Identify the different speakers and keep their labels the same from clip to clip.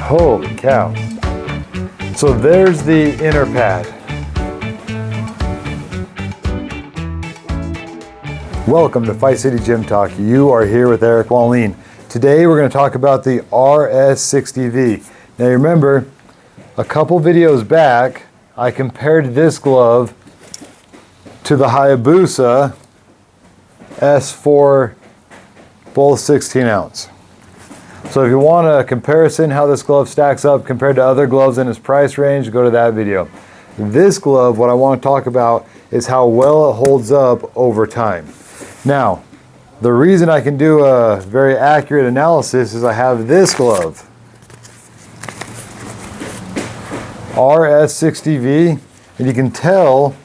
Speaker 1: Holy cow. So there's the inner pad. Welcome to Fight City Gym Talk. You are here with Eric Wallin. Today we're going to talk about the RS60V. Now remember, a couple videos back, I compared this glove to the Hayabusa S4, both 16 ounce. So if you want a comparison how this glove stacks up compared to other gloves in its price range, go to that video. This glove, what I want to talk about is how well it holds up over time. Now, the reason I can do a very accurate analysis is I have this glove, RS60V, and you can tell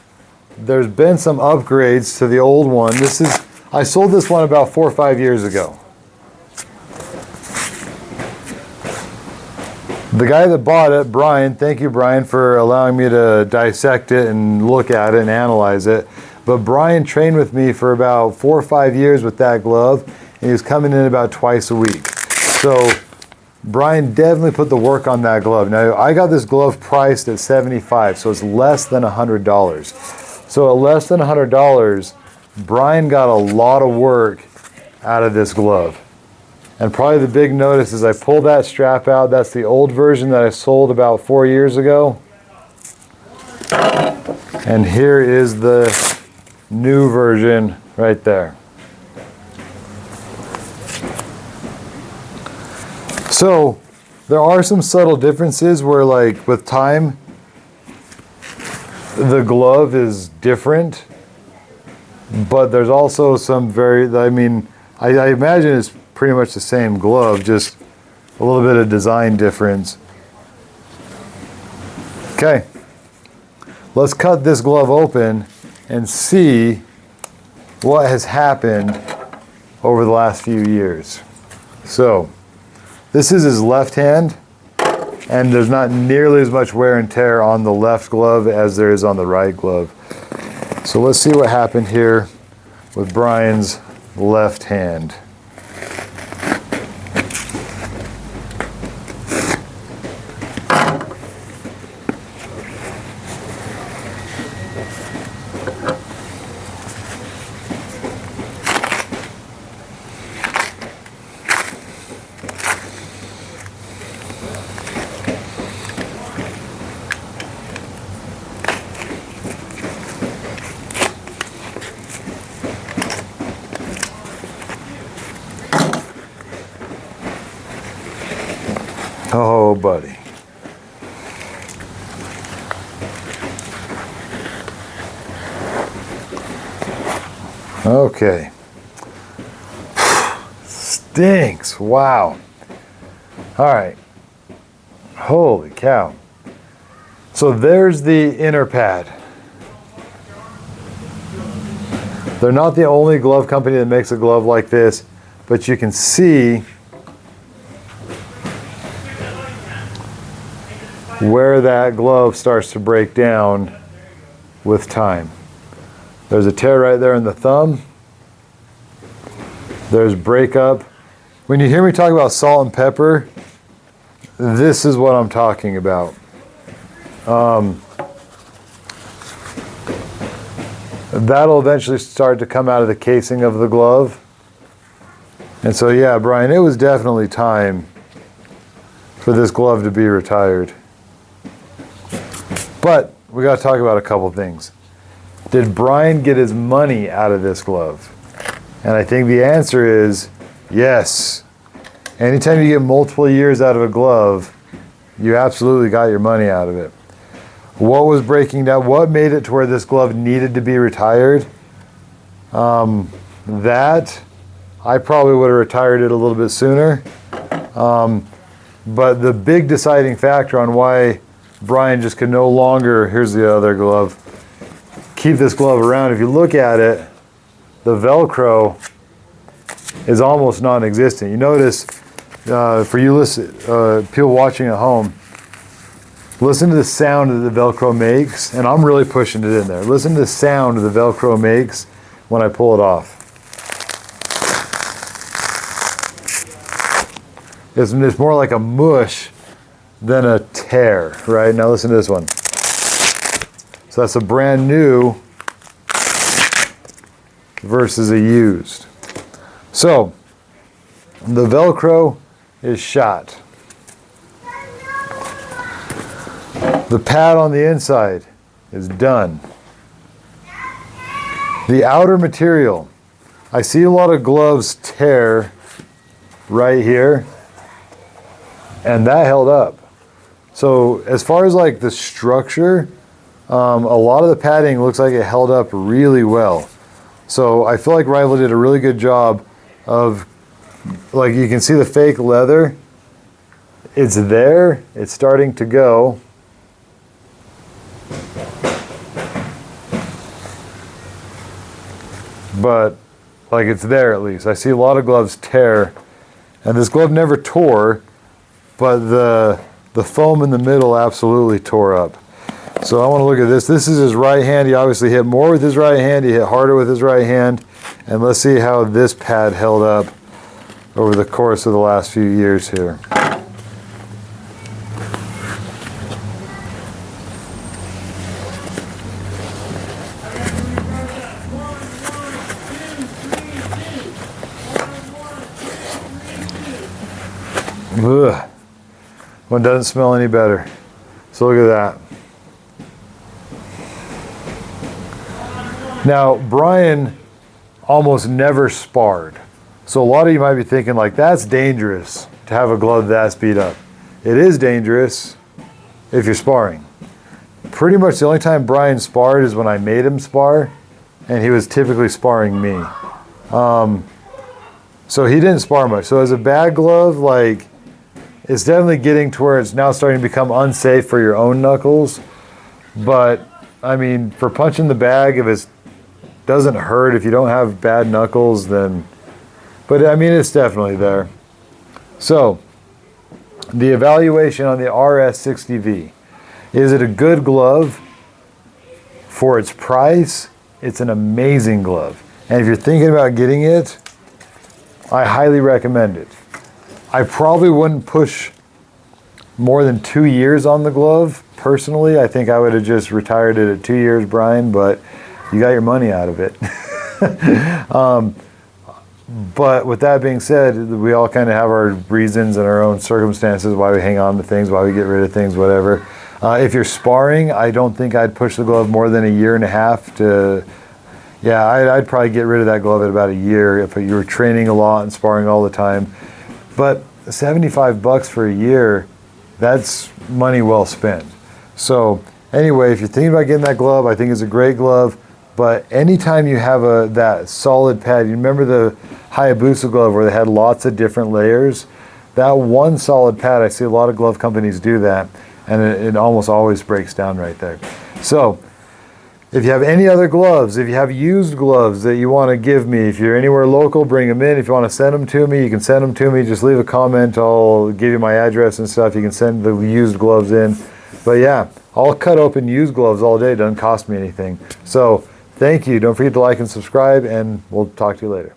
Speaker 1: there's been some upgrades to the old one. I sold this one about 4 or 5 years ago. The guy that bought it, Brian, thank you Brian for allowing me to dissect it and look at it and analyze it. But Brian trained with me for about 4 or 5 years with that glove, and he was coming in about twice a week. So Brian definitely put the work on that glove. Now I got this glove priced at $75, so it's less than $100. So at less than $100, Brian got a lot of work out of this glove. And probably the big notice is I pulled that strap out. That's the old version that I sold about 4 years ago. And here is the new version right there. So there are some subtle differences where, like with time, the glove is different, but there's also some I imagine it's pretty much the same glove, just a little bit of design difference. Okay, let's cut this glove open and see what has happened over the last few years. So this is his left hand, and there's not nearly as much wear and tear on the left glove as there is on the right glove. So let's see what happened here with Brian's left hand. Oh, buddy. Okay. Stinks. Wow. All right. Holy cow. So there's the inner pad. They're not the only glove company that makes a glove like this, but you can see where that glove starts to break down with time. There's a tear right there in the thumb. There's breakup. When you hear me talk about salt and pepper, this is what I'm talking about. That'll eventually start to come out of the casing of the glove. And so yeah, Brian, it was definitely time for this glove to be retired. But we got to talk about a couple things. Did Brian get his money out of this glove? And I think the answer is yes. Anytime you get multiple years out of a glove, you absolutely got your money out of it. What was breaking down? What made it to where this glove needed to be retired? That I probably would have retired it a little bit sooner. But the big deciding factor on why Brian just could no longer, here's the other glove, keep this glove around. If you look at it, the velcro is almost non-existent. You notice, for you people watching at home, listen to the sound that the velcro makes, and I'm really pushing it in there. Listen to the sound the velcro makes when I pull it off. It's more like a mush than a tear, right? Now listen to this one. So that's a brand new versus a used. So the Velcro is shot. The pad on the inside is done. The outer material, I see a lot of gloves tear right here, and that held up. So as far as like the structure, a lot of the padding looks like it held up really well. So I feel like Rival did a really good job of, like, you can see the fake leather. It's there, it's starting to go. But like, it's there at least. I see a lot of gloves tear, and this glove never tore, but the foam in the middle absolutely tore up. So I want to look at this. This is his right hand. He obviously hit more with his right hand. He hit harder with his right hand. And let's see how this pad held up over the course of the last few years here. Ugh. One doesn't smell any better. So look at that. Now, Brian almost never sparred. So a lot of you might be thinking, like, that's dangerous to have a glove that's beat up. It is dangerous if you're sparring. Pretty much the only time Brian sparred is when I made him spar, and he was typically sparring me. So he didn't spar much. So as a bad glove, like, it's definitely getting to where it's now starting to become unsafe for your own knuckles. But, I mean, for punching the bag, if it doesn't hurt, if you don't have bad knuckles, then... But, I mean, it's definitely there. So, the evaluation on the RS60V. Is it a good glove? For its price, it's an amazing glove. And if you're thinking about getting it, I highly recommend it. I probably wouldn't push more than 2 years on the glove. Personally, I think I would have just retired it at 2 years, Brian, but you got your money out of it. But with that being said, we all kind of have our reasons and our own circumstances why we hang on to things, why we get rid of things, whatever. If you're sparring, I don't think I'd push the glove more than 1.5 years to... Yeah, I'd probably get rid of that glove at about 1 year if you were training a lot and sparring all the time. But $75 for a year, that's money well spent. So anyway, if you're thinking about getting that glove, I think it's a great glove. But anytime you have that solid pad, you remember the Hayabusa glove where they had lots of different layers? That one solid pad, I see a lot of glove companies do that, and it almost always breaks down right there. So if you have any other gloves, if you have used gloves that you want to give me, if you're anywhere local, bring them in. If you want to send them to me, you can send them to me. Just leave a comment. I'll give you my address and stuff. You can send the used gloves in. But yeah, I'll cut open used gloves all day. It doesn't cost me anything. So thank you. Don't forget to like and subscribe, and we'll talk to you later.